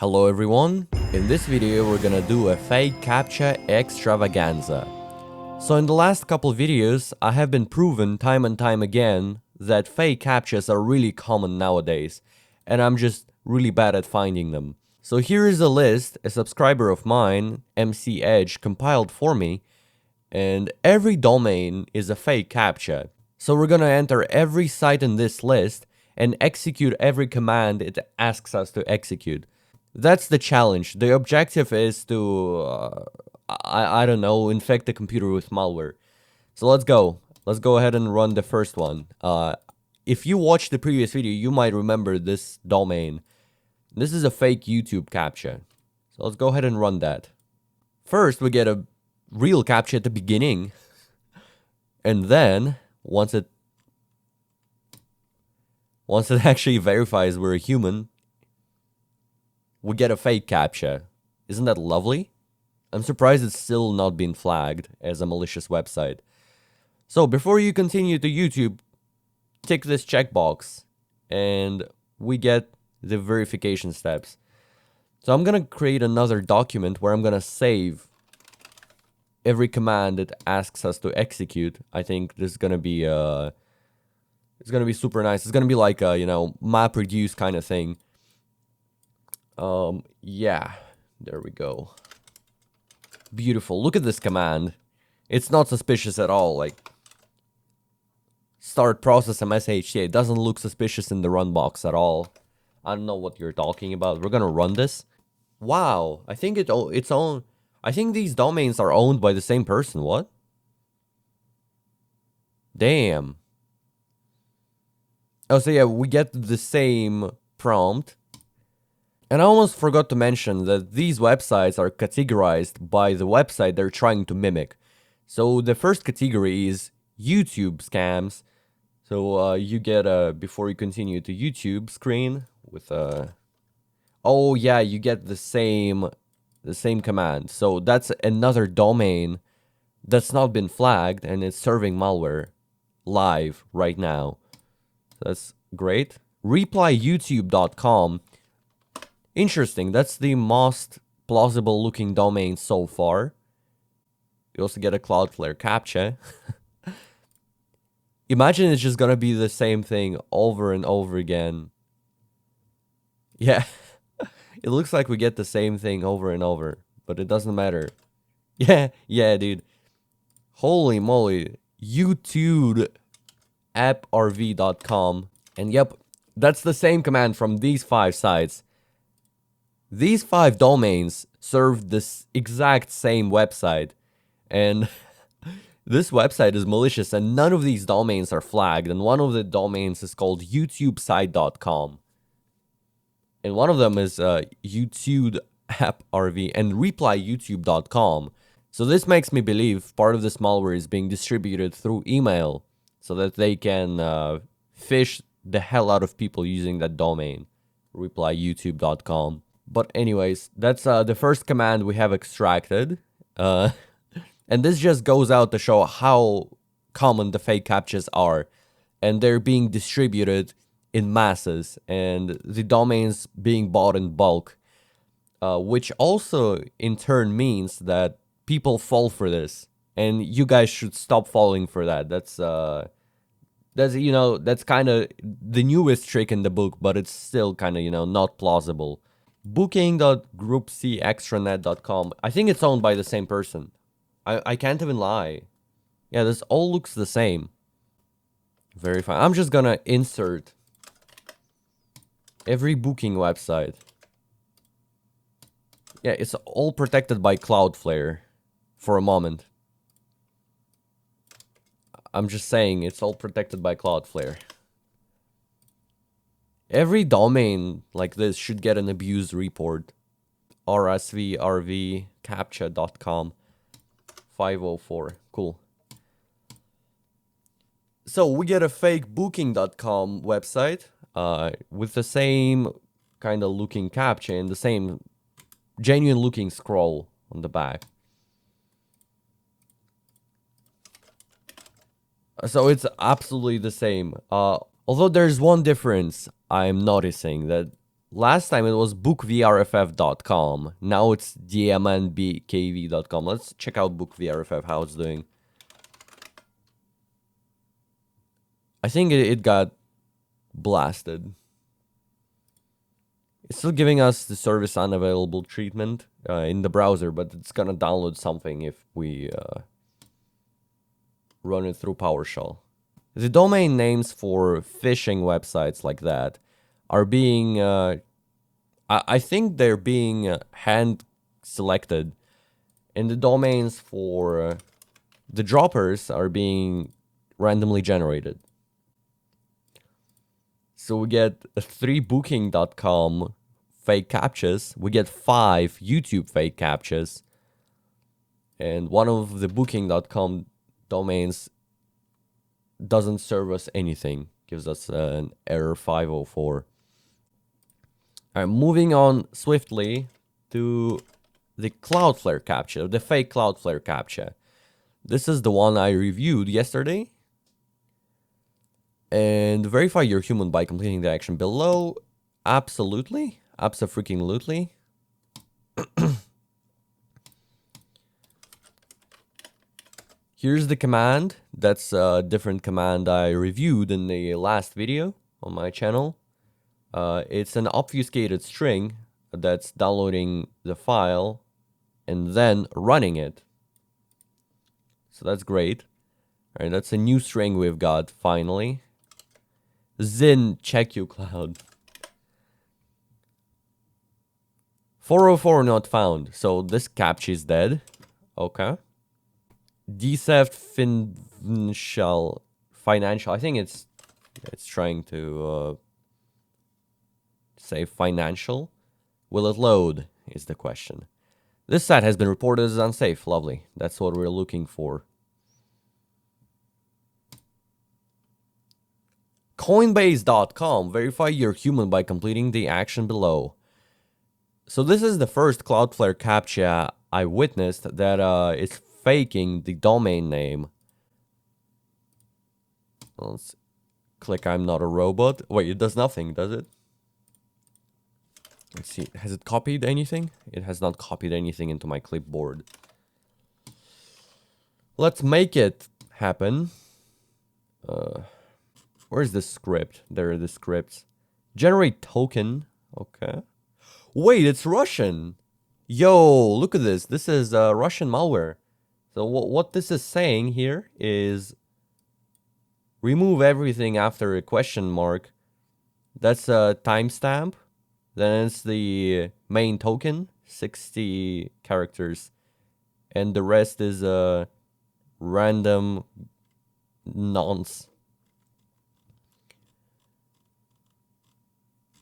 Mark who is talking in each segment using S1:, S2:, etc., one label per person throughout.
S1: Hello everyone, in this video we're gonna do a fake CAPTCHA extravaganza. So in the last couple videos I have been proven time and time again that fake CAPTCHAs are really common nowadays, and I'm just really bad at finding them. So here is a list a subscriber of mine, MC Edge, compiled for me, and every domain is a fake CAPTCHA. So we're gonna enter every site in this list and execute every command it asks us to execute. That's the challenge. The objective is to, I don't know, infect the computer with malware. So let's go. Let's go ahead and run the first one. If you watched the previous video, you might remember this domain. This is a fake YouTube CAPTCHA. So let's go ahead and run that. First, we get a real CAPTCHA at the beginning. And then, once it actually verifies we're a human, we get a fake CAPTCHA. Isn't that lovely? I'm surprised it's still not been flagged as a malicious website. So before you continue to YouTube, tick this checkbox and we get the verification steps. So I'm gonna create another document where I'm gonna save every command it asks us to execute. I think this is gonna be it's gonna be super nice. It's gonna be like a, you know, MapReduce kind of thing. Yeah, there we go. Beautiful. Look at this command. It's not suspicious at all. Like, start process MSHTA. It doesn't look suspicious in the run box at all. I don't know what you're talking about. We're gonna run this. Wow, I think it's own. I think these domains are owned by the same person. What? Damn. Oh, so yeah, we get the same prompt. And I almost forgot to mention that these websites are categorized by the website they're trying to mimic. So the first category is YouTube scams. So you get a, before you continue to YouTube screen with a, oh yeah, you get the same command. So that's another domain that's not been flagged and it's serving malware live right now. That's great. Replyyoutube.com. Interesting, that's the most plausible looking domain so far. You also get a Cloudflare CAPTCHA. Imagine it's just gonna be the same thing over and over again. Yeah, it looks like we get the same thing over and over, but it doesn't matter. Yeah, dude. Holy moly. YouTubeAppRV.com. And yep, that's the same command from these 5 sites. These 5 domains serve this exact same website, and this website is malicious and none of these domains are flagged, and one of the domains is called youtubesite.com. And one of them is YouTubeAppRV and replyyoutube.com. So this makes me believe part of this malware is being distributed through email so that they can phish the hell out of people using that domain, replyyoutube.com. But anyways, that's the first command we have extracted. And this just goes out to show how common the fake CAPTCHAs are. And they're being distributed in masses. And the domains being bought in bulk. Which also in turn means that people fall for this. And you guys should stop falling for that. That's you know, that's kind of the newest trick in the book. But it's still kind of, you know, not plausible. Booking.groupcextranet.com. I think it's owned by the same person. I can't even lie. Yeah, this all looks the same. Very fine. I'm just gonna insert every booking website. Yeah, it's all protected by Cloudflare for a moment. I'm just saying, it's all protected by Cloudflare. Every domain like this should get an abuse report. rsvrvcaptcha.com 504. Cool. So we get a fake booking.com website with the same kind of looking CAPTCHA and the same genuine looking scroll on the back. So it's absolutely the same. Although there's one difference I'm noticing, that last time it was bookvrff.com. Now it's dmnbkv.com. Let's check out bookvrff, how it's doing. I think it got blasted. It's still giving us the service unavailable treatment in the browser, but it's gonna download something if we run it through PowerShell. The domain names for phishing websites like that are being, I think they're being hand selected, and the domains for the droppers are being randomly generated. So we get 3 booking.com fake CAPTCHAs, we get 5 YouTube fake CAPTCHAs, and one of the booking.com domains doesn't serve us anything, gives us an error 504. Alright, moving on swiftly to the Cloudflare CAPTCHA, the fake Cloudflare CAPTCHA. This is the one I reviewed yesterday. And verify you're human by completing the action below. Absolutely. Abso-freaking-lutely. Here's the command. That's a different command I reviewed in the last video on my channel. It's an obfuscated string that's downloading the file and then running it. So that's great. All right, that's a new string we've got finally. Zin, check you cloud. 404 not found. So this CAPTCHA is dead. Okay. Decept financial. I think it's trying to say financial. Will it load is the question. This site has been reported as unsafe. Lovely. That's what we're looking for. Coinbase.com. Verify you're human by completing the action below. So this is the first Cloudflare CAPTCHA I witnessed that is faking the domain name. Let's click I'm not a robot. Wait, it does nothing, does it? Let's see. Has it copied anything? It has not copied anything into my clipboard. Let's make it happen. Where's the script? There are the scripts. Generate token. Okay. Wait, it's Russian. Yo, look at this. This is Russian malware. So what this is saying here is remove everything after a question mark. That's a timestamp. Then it's the main token, 60 characters. And the rest is random nonce.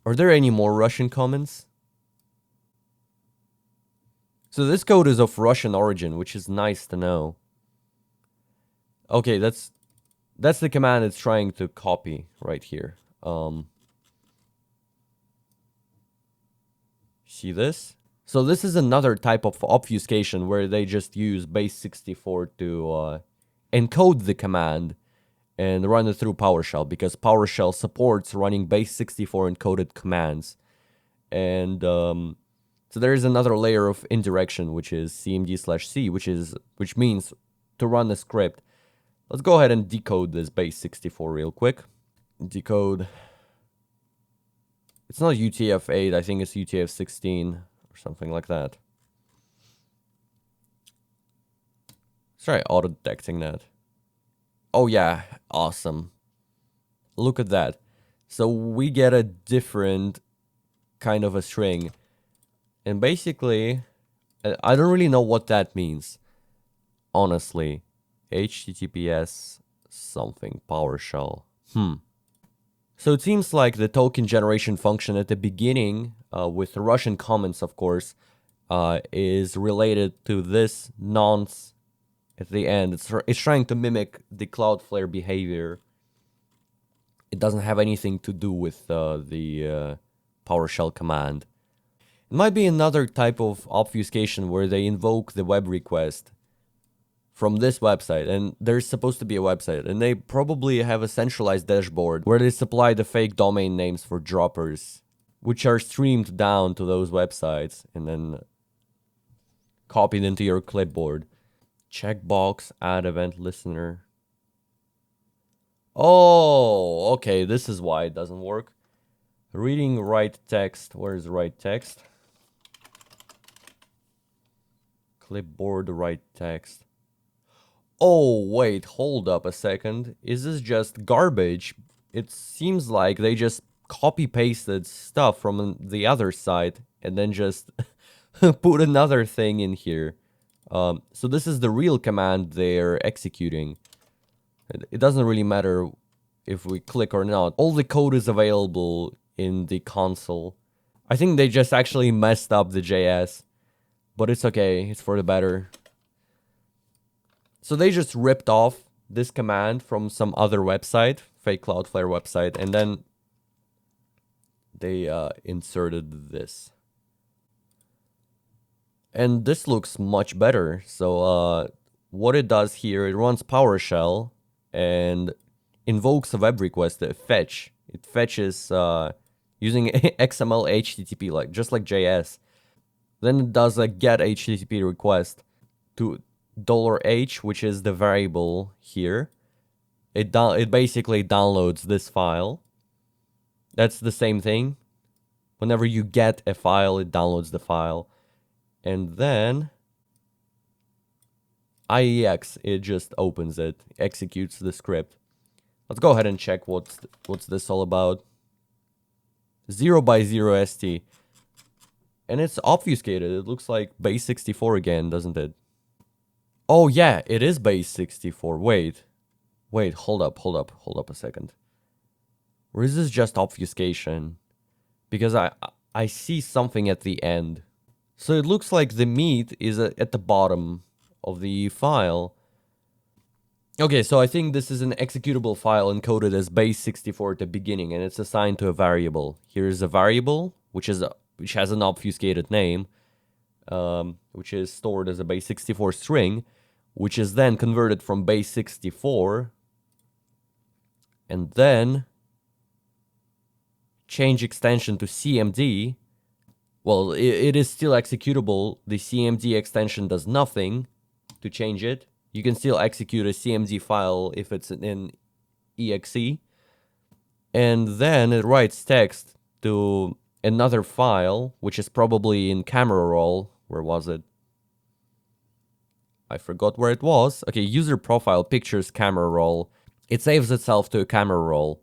S1: Are there any more Russian comments? So this code is of Russian origin, which is nice to know. Okay, that's the command it's trying to copy right here. See this? So this is another type of obfuscation where they just use base64 to encode the command and run it through PowerShell, because PowerShell supports running base64 encoded commands. And so there is another layer of indirection, which is cmd/c, which means to run the script. Let's go ahead and decode this base64 real quick. Decode. It's not UTF-8, I think it's UTF-16 or something like that. Let's try auto-detecting that. Oh yeah, awesome. Look at that. So we get a different kind of a string. And basically, I don't really know what that means. Honestly. HTTPS something PowerShell. So it seems like the token generation function at the beginning, with Russian comments of course, is related to this nonce at the end. It's trying to mimic the Cloudflare behavior. It doesn't have anything to do with the PowerShell command. It might be another type of obfuscation where they invoke the web request from this website, and there's supposed to be a website, and they probably have a centralized dashboard where they supply the fake domain names for droppers. which are streamed down to those websites and then copied into your clipboard. Checkbox, add event listener. Oh, okay, this is why it doesn't work. Reading write text. Where's write text? Clipboard write text. Oh, wait, hold up a second. Is this just garbage? It seems like they just copy-pasted stuff from the other side and then just put another thing in here. So this is the real command they're executing. It doesn't really matter if we click or not. All the code is available in the console. I think they just actually messed up the JS, but it's okay. It's for the better. So they just ripped off this command from some other website, fake Cloudflare website, and then they inserted this. And this looks much better. So what it does here, it runs PowerShell and invokes a web request, a fetch. It fetches using XML HTTP, just like JS. Then it does a get HTTP request to $H, which is the variable here. It basically downloads this file. That's the same thing. Whenever you get a file, it downloads the file. And then IEX, it just opens it, executes the script. Let's go ahead and check what's this all about. 0x0 ST. And it's obfuscated. It looks like base 64 again, doesn't it? Oh yeah, it is base 64. Wait, hold up a second. Or is this just obfuscation? Because I see something at the end. So it looks like the meat is at the bottom of the file. Okay, so I think this is an executable file encoded as base 64 at the beginning, and it's assigned to a variable. Here's a variable, which has an obfuscated name, which is stored as a base 64 string, which is then converted from base 64, and then change extension to CMD. Well, it is still executable. The CMD extension does nothing to change it. You can still execute a CMD file if it's in exe. And then it writes text to another file, which is probably in camera roll. Where was it? I forgot where it was. Okay, user profile, pictures, camera roll. It saves itself to a camera roll.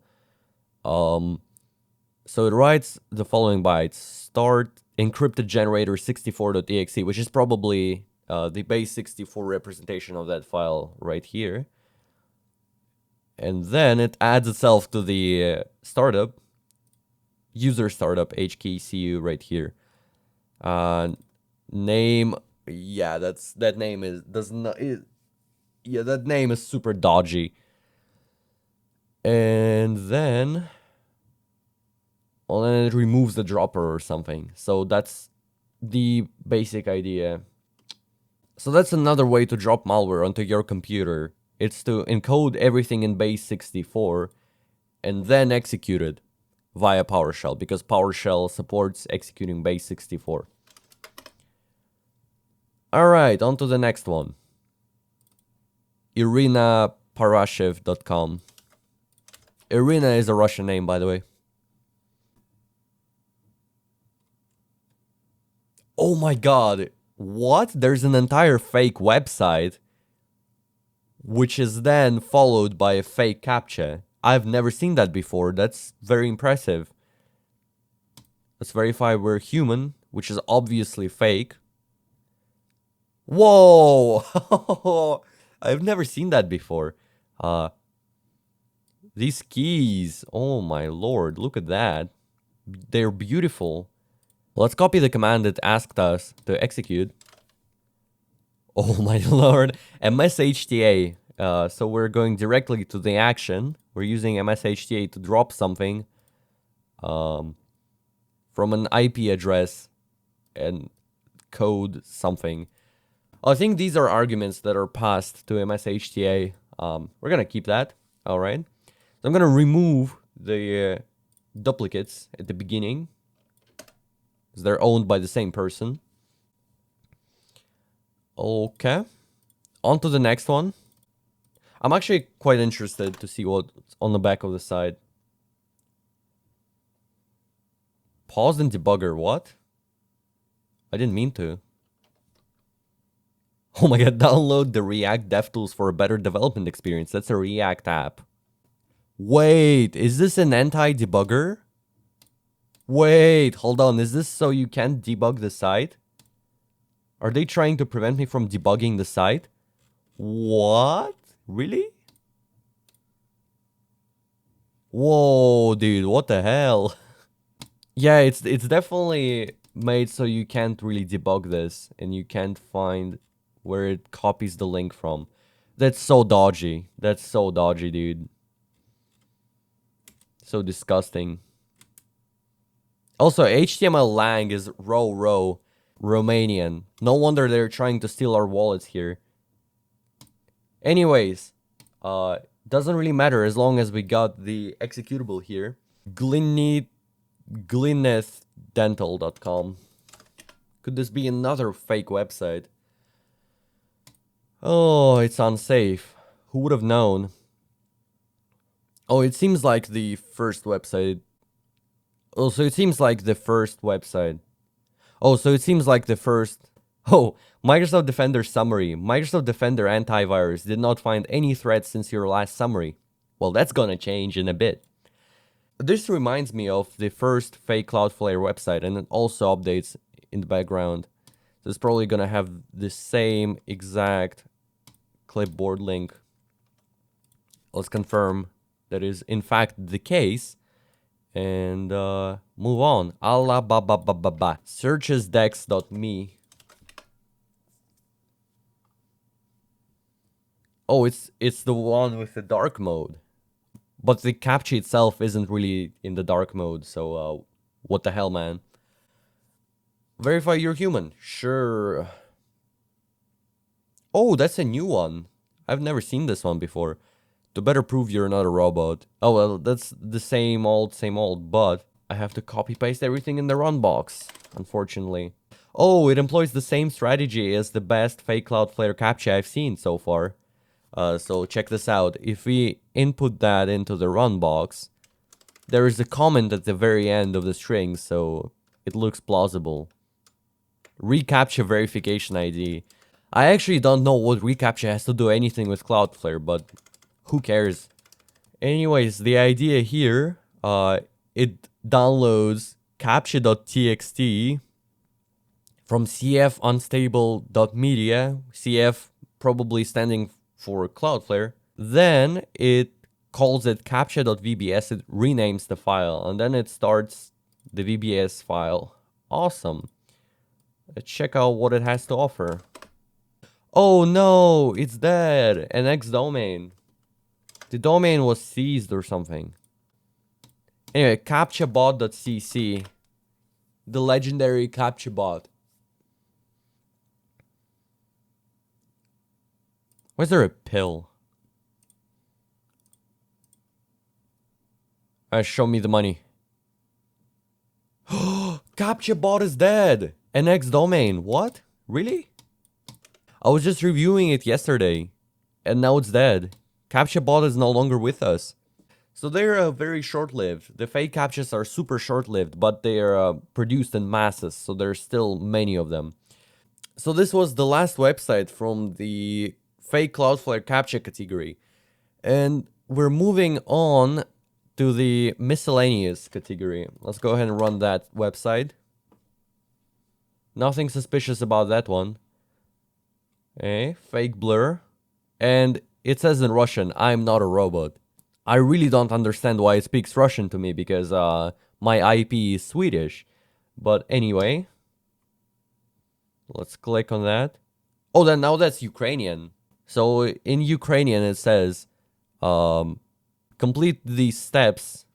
S1: So it writes the following bytes. Start encrypted generator 64.exe, which is probably the base 64 representation of that file right here. And then it adds itself to the startup, user startup, HKCU right here. Name, yeah, that name is super dodgy. And then, well, then it removes the dropper or something. So that's the basic idea. So that's another way to drop malware onto your computer. It's to encode everything in base 64 and then execute it via PowerShell, because PowerShell supports executing base 64. Alright, on to the next one. IrinaParashev.com. Irina is a Russian name, by the way. Oh my god, what? There's an entire fake website, which is then followed by a fake CAPTCHA. I've never seen that before. That's very impressive. Let's verify we're human, which is obviously fake. Whoa! I've never seen that before. These keys, oh my lord, look at that. They're beautiful. Let's copy the command it asked us to execute. Oh my lord, MSHTA. So we're going directly to the action. We're using MSHTA to drop something from an IP address and code something. I think these are arguments that are passed to MSHTA. We're gonna keep that, alright. So I'm gonna remove the duplicates at the beginning. They're owned by the same person. Okay. On to the next one. I'm actually quite interested to see what's on the back of the site. Pause and debugger, what? I didn't mean to. Oh my god, download the React DevTools for a better development experience. That's a React app. Wait, is this an anti-debugger? Wait, hold on. Is this so you can't debug the site? Are they trying to prevent me from debugging the site? What? Really? Whoa, dude, what the hell? Yeah, it's definitely made so you can't really debug this and you can't find where it copies the link from. That's so dodgy. That's so dodgy, dude. So disgusting. Also, HTML lang is row Romanian. No wonder they're trying to steal our wallets here. Anyways, doesn't really matter as long as we got the executable here. Glynnethdental.com. Could this be another fake website? Oh, it's unsafe. Who would have known? Oh, it seems like the first website. Oh, so it seems like the first website. Oh, so it seems like the first. Oh, Microsoft Defender summary. Microsoft Defender antivirus did not find any threats since your last summary. Well, that's gonna change in a bit. This reminds me of the first fake Cloudflare website, and it also updates in the background. So it's probably gonna have the same exact clipboard link. Let's confirm that is in fact the case. And move on. Allah ba ba ba ba ba. Searchesdex.me. Oh, it's the one with the dark mode. But the CAPTCHA itself isn't really in the dark mode, so what the hell, man? Verify you're human. Sure. Oh, that's a new one. I've never seen this one before. To better prove you're not a robot. Oh, well, that's the same old, but I have to copy-paste everything in the run box, unfortunately. Oh, it employs the same strategy as the best fake Cloudflare CAPTCHA I've seen so far. So check this out. If we input that into the run box, there is a comment at the very end of the string, so it looks plausible. ReCAPTCHA verification ID. I actually don't know what ReCAPTCHA has to do anything with Cloudflare, but who cares? Anyways, the idea here, it downloads captcha.txt from cfunstable.media, cf probably standing for Cloudflare. Then it calls it captcha.vbs, it renames the file, and then it starts the VBS file. Awesome. Let's check out what it has to offer. Oh no, it's dead. An X domain. The domain was seized or something. Anyway, captchabot.cc. The legendary CAPTCHA bot. Why is there a pill? Show me the money. CAPTCHA bot is dead. An X domain. What? Really? I was just reviewing it yesterday, and now it's dead. CAPTCHA bot is no longer with us. So they're very short-lived. The fake CAPTCHAs are super short-lived, but they are produced in masses, so there's still many of them. So this was the last website from the fake Cloudflare CAPTCHA category. And we're moving on to the miscellaneous category. Let's go ahead and run that website. Nothing suspicious about that one. Okay, fake blur. And it says in Russian, I'm not a robot. I really don't understand why it speaks Russian to me because my IP is Swedish. But anyway, let's click on that. Oh, then now that's Ukrainian. So in Ukrainian it says, complete these steps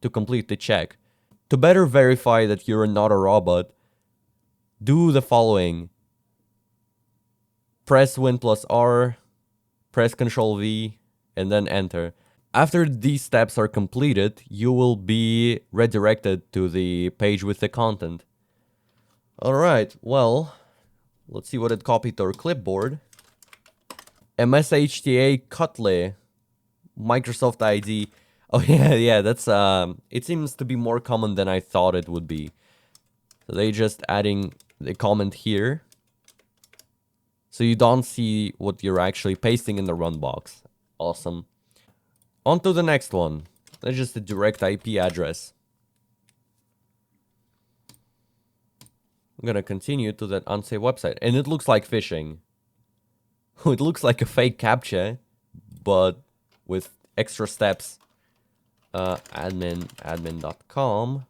S1: to complete the check. To better verify that you're not a robot, do the following. Press Win plus R, press Ctrl V, and then enter. After these steps are completed, you will be redirected to the page with the content. Alright, well, let's see what it copied to our clipboard. MSHTA Kotlin, Microsoft ID. Oh yeah, that's it seems to be more common than I thought it would be. So they just adding the comment here. So you don't see what you're actually pasting in the run box. Awesome. On to the next one. That's just a direct IP address. I'm gonna continue to that unsafe website. And it looks like phishing. It looks like a fake CAPTCHA, but with extra steps. Admin.com.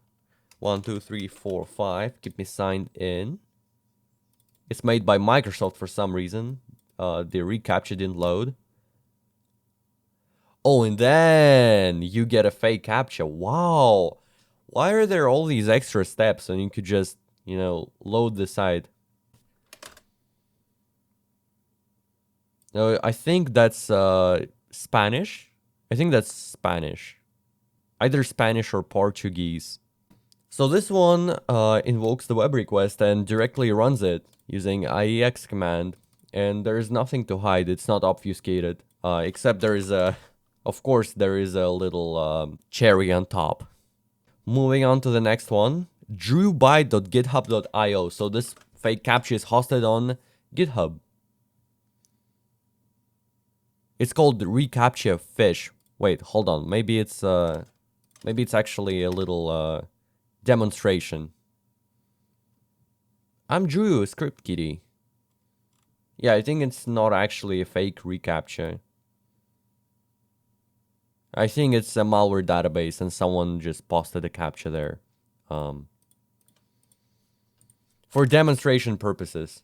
S1: 1, 2, 3, 4, 5. Keep me signed in. It's made by Microsoft for some reason. The reCAPTCHA didn't load. Oh, and then you get a fake CAPTCHA. Wow. Why are there all these extra steps and you could just, you know, load the site? No, I think that's Spanish. I think that's Spanish. Either Spanish or Portuguese. So this one invokes the web request and directly runs it using IEX command. And there's nothing to hide. It's not obfuscated. Except there is a... Of course, there is a little cherry on top. Moving on to the next one. drewbyte.github.io. So this fake CAPTCHA is hosted on GitHub. It's called reCAPTCHA fish. Wait, hold on. Maybe it's actually a little demonstration. I'm Drew, script kitty. Yeah, I think it's not actually a fake reCAPTCHA. I think it's a malware database and someone just posted a CAPTCHA there. For demonstration purposes.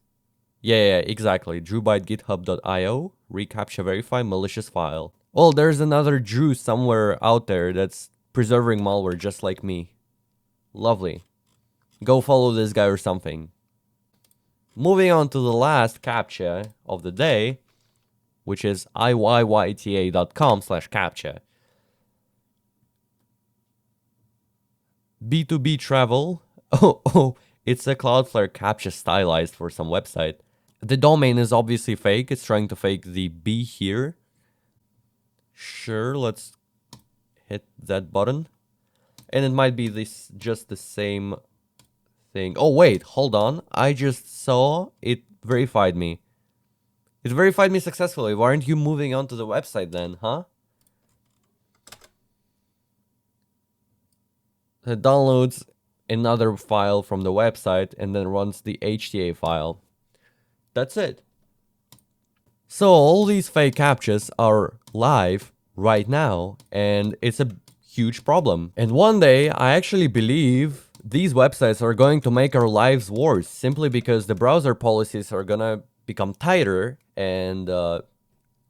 S1: Yeah, exactly. drewbyte.github.io, reCAPTCHA verify malicious file. Well, there's another Drew somewhere out there that's preserving malware just like me. Lovely. Go follow this guy or something. Moving on to the last CAPTCHA of the day, which is iyyta.com/CAPTCHA. B2B travel. Oh, it's a Cloudflare CAPTCHA stylized for some website. The domain is obviously fake. It's trying to fake the B here. Sure, let's hit that button. And it might be this just the same thing. Oh, wait, hold on. I just saw it verified me. It verified me successfully. Why aren't you moving on to the website then, huh? It downloads another file from the website and then runs the HTA file. That's it. So all these fake CAPTCHAs are live right now, and it's a huge problem. And one day, I actually believe these websites are going to make our lives worse, simply because the browser policies are gonna become tighter, and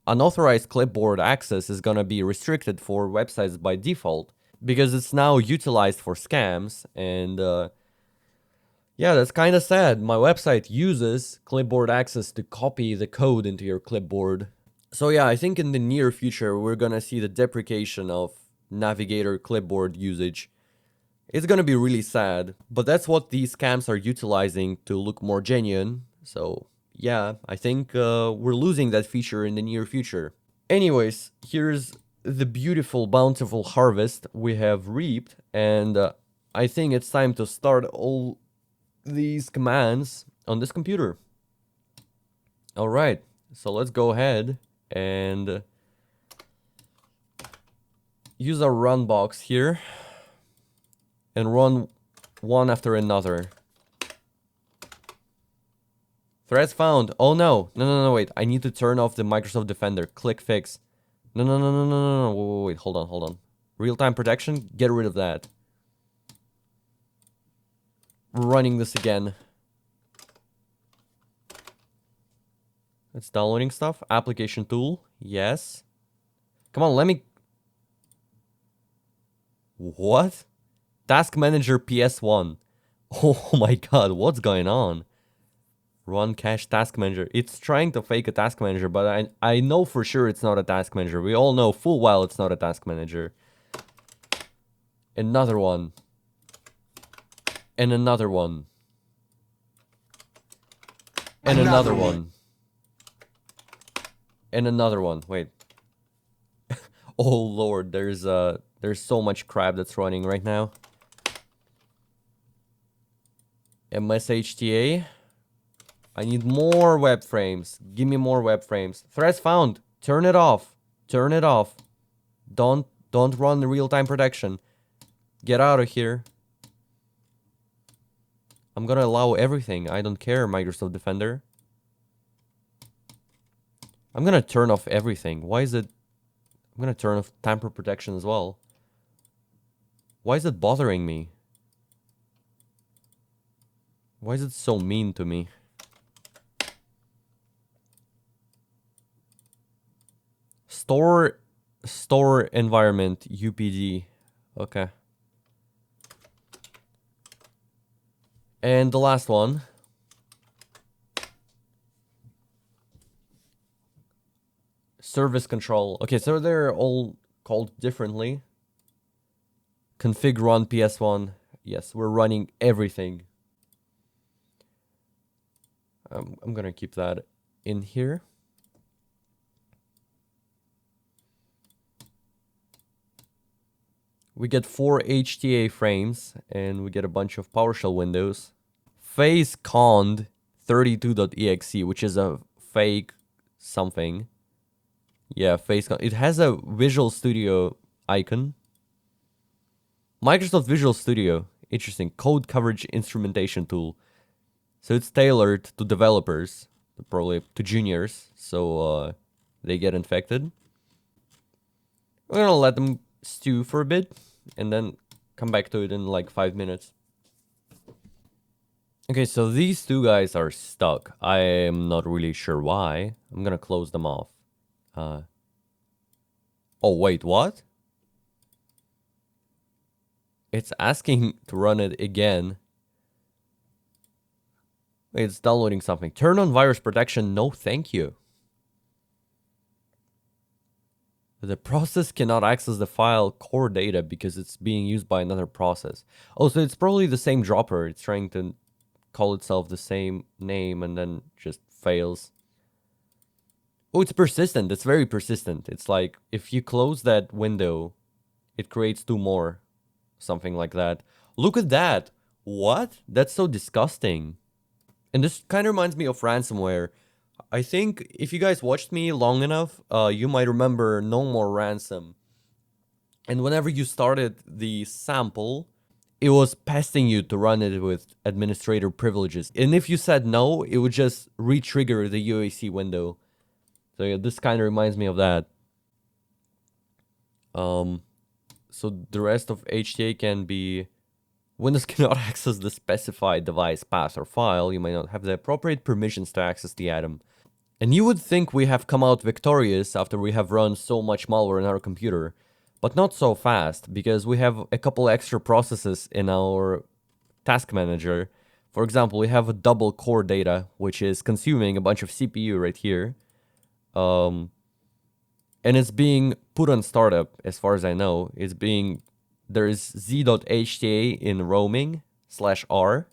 S1: unauthorized clipboard access is gonna be restricted for websites by default, because it's now utilized for scams. And yeah, that's kind of sad. My website uses clipboard access to copy the code into your clipboard. So yeah, I think in the near future, we're gonna see the deprecation of Navigator clipboard usage. It's gonna be really sad, but that's what these scams are utilizing to look more genuine. So yeah, I think we're losing that feature in the near future. Anyways, here's the beautiful, bountiful harvest we have reaped, and I think it's time to start all these commands on this computer. All right, so let's go ahead and use our run box here and run one after another. Threats found. Oh no, wait. I need to turn off the Microsoft Defender. Click fix. No. Wait, hold on. Real-time protection, get rid of that. Running this again. It's downloading stuff. Application tool. Yes. Come on, let me... What? Task Manager PS1. Oh my god, what's going on? Run cache task manager. It's trying to fake a task manager, but I know for sure it's not a task manager. We all know full well it's not a task manager. Another one. And another one. And another one. And another one. Wait. Oh lord, there's so much crap that's running right now. MSHTA. I need more web frames. Give me more web frames. Threads found. Turn it off. Turn it off. Don't run the real-time protection. Get out of here. I'm gonna allow everything. I don't care, Microsoft Defender. I'm gonna turn off everything. Why is it... I'm gonna turn off tamper protection as well. Why is it bothering me? Why is it so mean to me? Store environment UPD. Okay. And the last one. Service control. Okay, so they're all called differently. Config run PS1. Yes, we're running everything. I'm gonna keep that in here. We get 4 HTA frames and we get a bunch of PowerShell windows. Face cond 32.exe, which is a fake something. Yeah, face cond. It has a Visual Studio icon. Microsoft Visual Studio. Interesting. Code coverage instrumentation tool. So it's tailored to developers, probably to juniors, so they get infected. We're gonna let them stew for a bit and then come back to it in like 5 minutes. Okay, so these two guys are stuck. I am not really sure why. I'm gonna close them off. Oh, wait, what? It's asking to run it again. Wait, it's downloading something. Turn on virus protection. No, thank you. The process cannot access the file core data because it's being used by another process. Oh, so it's probably the same dropper. It's trying to call itself the same name and then just fails. Oh, it's persistent. It's very persistent. It's like if you close that window, it creates 2 more. Something like that. Look at that. What? That's so disgusting. And this kind of reminds me of ransomware. I think if you guys watched me long enough, you might remember No More Ransom. And whenever you started the sample, it was pesting you to run it with administrator privileges. And if you said no, it would just re-trigger the UAC window. So yeah, this kind of reminds me of that. So the rest of HTA can be... Windows cannot access the specified device, path, or file. You may not have the appropriate permissions to access the item. And you would think we have come out victorious after we have run so much malware in our computer. But not so fast, because we have a couple extra processes in our task manager. For example, we have a double core data, which is consuming a bunch of CPU right here. And it's being put on startup, as far as I know. It's being... There is z.hta in roaming/r,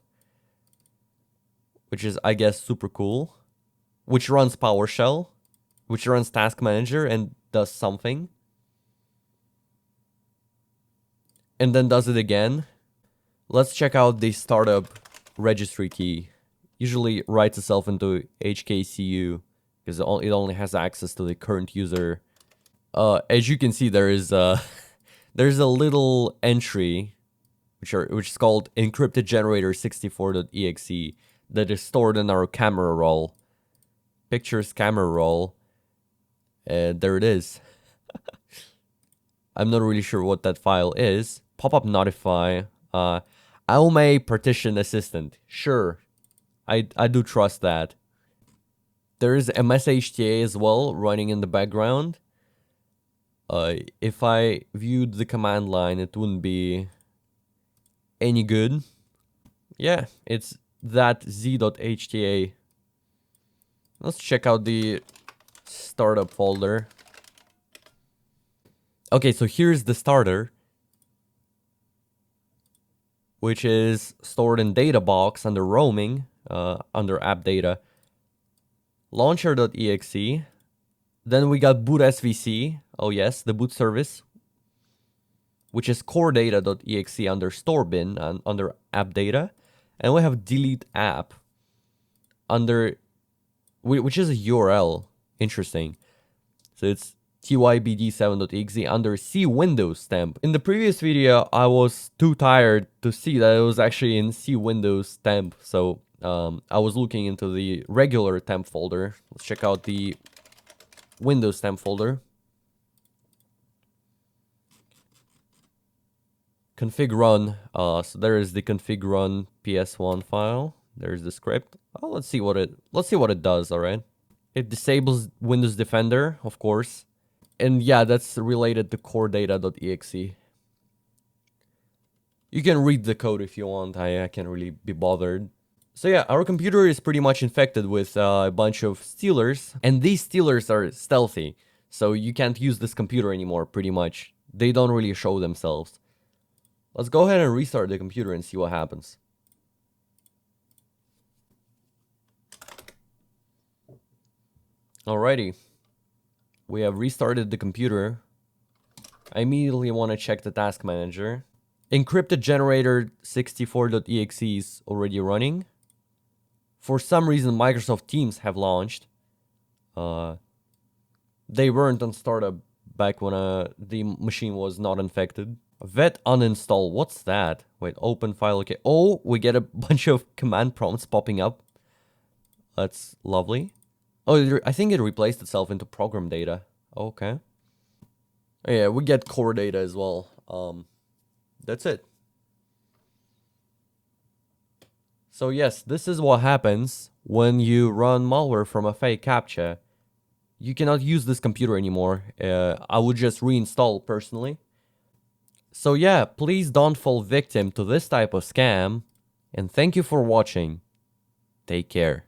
S1: which is, I guess, super cool, which runs PowerShell, which runs Task Manager and does something, and then does it again. Let's check out the startup registry key. Usually writes itself into HKCU, because it only has access to the current user. As you can see, there is there's a little entry, which is called encrypted generator 64.exe, that is stored in our camera roll. Pictures camera roll. There it is. I'm not really sure what that file is. Pop-up notify. Aume partition assistant. Sure. I do trust that. There is MSHTA as well running in the background. If I viewed the command line, it wouldn't be any good. Yeah, it's that z.hta. Let's check out the startup folder. Okay, so here's the starter, which is stored in data box under roaming, under app data. launcher.exe. Then we got boot svc. Oh yes, the boot service, which is coredata.exe under store bin and under app data. And we have delete app under, which is a URL. Interesting. So it's tybd7.exe under C Windows temp. In the previous video, I was too tired to see that it was actually in C Windows temp. So I was looking into the regular temp folder. Let's check out the Windows temp folder. Config run. So there is the config run ps1 file. There's the script. Oh, let's see what it does. All right. It disables Windows Defender, of course. And yeah, that's related to coredata.exe. You can read the code if you want. I can't really be bothered. So yeah, our computer is pretty much infected with a bunch of stealers. And these stealers are stealthy. So you can't use this computer anymore, pretty much. They don't really show themselves. Let's go ahead and restart the computer and see what happens. Alrighty. We have restarted the computer. I immediately want to check the task manager. Encrypted generator 64.exe is already running. For some reason, Microsoft Teams have launched. They weren't on startup back when the machine was not infected. Vet uninstall, what's that? Wait, open file, okay. Oh, we get a bunch of command prompts popping up. That's lovely. Oh, I think it replaced itself into program data. Okay. Oh, yeah, we get core data as well. That's it. So yes, this is what happens when you run malware from a fake CAPTCHA. You cannot use this computer anymore. I would just reinstall personally. So yeah, please don't fall victim to this type of scam. And thank you for watching. Take care.